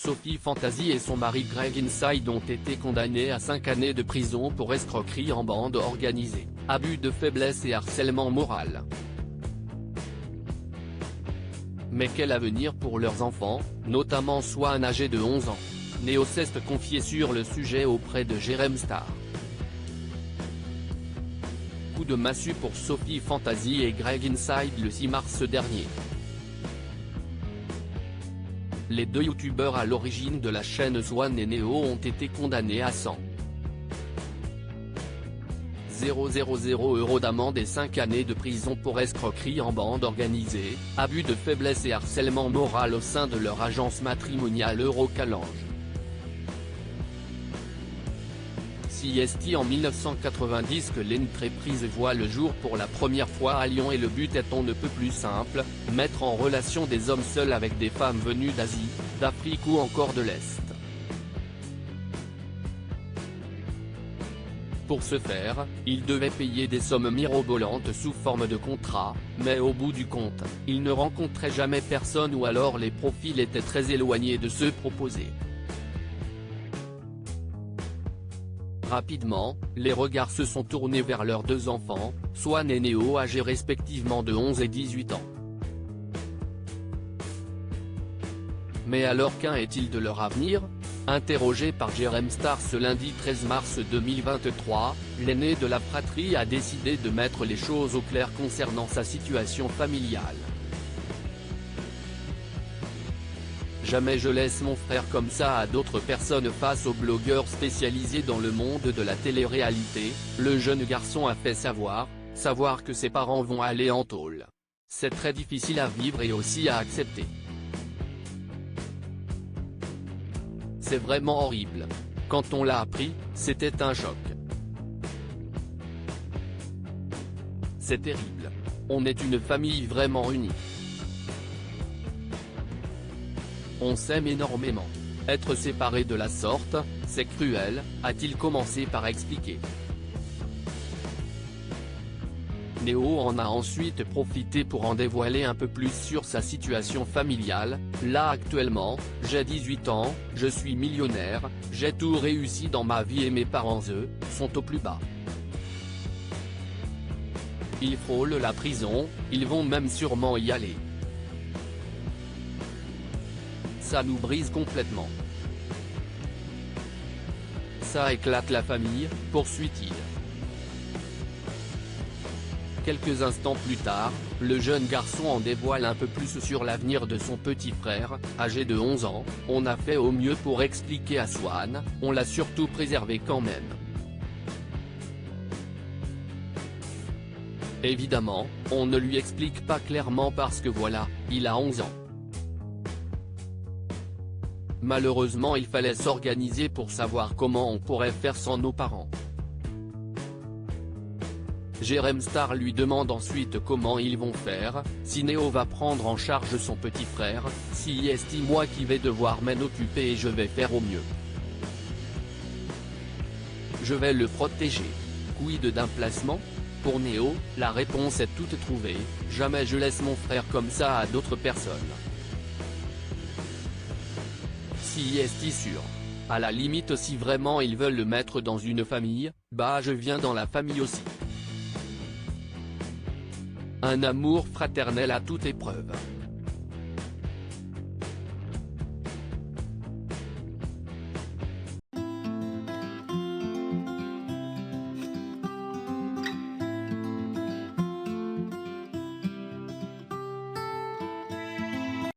Sophie Fantasy et son mari Greg Inside ont été condamnés à 5 années de prison pour escroquerie en bande organisée, abus de faiblesse et harcèlement moral. Mais quel avenir pour leurs enfants, notamment Swan âgé de 11 ans. Néo s'est confié sur le sujet auprès de Jérém Star. Coup de massue pour Sophie Fantasy et Greg Inside le 6 mars dernier. Les deux youtubeurs à l'origine de la chaîne Swan et Néo ont été condamnés à 100 000 € d'amende et 5 années de prison pour escroquerie en bande organisée, abus de faiblesse et harcèlement moral au sein de leur agence matrimoniale Eurocalange. C'est en 1990 que l'entreprise voit le jour pour la première fois à Lyon et le but est on ne peut plus simple, mettre en relation des hommes seuls avec des femmes venues d'Asie, d'Afrique ou encore de l'Est. Pour ce faire, ils devaient payer des sommes mirobolantes sous forme de contrat, mais au bout du compte, ils ne rencontraient jamais personne ou alors les profils étaient très éloignés de ceux proposés. Rapidement, les regards se sont tournés vers leurs deux enfants, Swan et Néo âgés respectivement de 11 et 18 ans. Mais alors qu'en est-il de leur avenir ? Interrogé par Jérém Star ce lundi 13 mars 2023, l'aîné de la fratrie a décidé de mettre les choses au clair concernant sa situation familiale. Jamais je laisse mon frère comme ça à d'autres personnes face aux blogueurs spécialisés dans le monde de la télé-réalité, le jeune garçon a fait savoir que ses parents vont aller en tôle. C'est très difficile à vivre et aussi à accepter. C'est vraiment horrible. Quand on l'a appris, c'était un choc. C'est terrible. On est une famille vraiment unie. On s'aime énormément. Être séparé de la sorte, c'est cruel, a-t-il commencé par expliquer. Néo en a ensuite profité pour en dévoiler un peu plus sur sa situation familiale. Là actuellement, j'ai 18 ans, je suis millionnaire, j'ai tout réussi dans ma vie et mes parents eux, sont au plus bas. Ils frôlent la prison, ils vont même sûrement y aller. Ça nous brise complètement. Ça éclate la famille, poursuit-il. Quelques instants plus tard, le jeune garçon en dévoile un peu plus sur l'avenir de son petit frère, âgé de 11 ans, on a fait au mieux pour expliquer à Swan, on l'a surtout préservé quand même. Évidemment, on ne lui explique pas clairement parce que voilà, il a 11 ans. Malheureusement il fallait s'organiser pour savoir comment on pourrait faire sans nos parents. Jérém Star lui demande ensuite comment ils vont faire, si Néo va prendre en charge son petit frère, si est moi qui vais devoir m'en occuper et je vais faire au mieux. Je vais le protéger. Quid d'un placement ? Pour Néo, la réponse est toute trouvée, jamais je laisse mon frère comme ça à d'autres personnes. Si est sûr. À la limite si vraiment ils veulent le mettre dans une famille, bah je viens dans la famille aussi. Un amour fraternel à toute épreuve.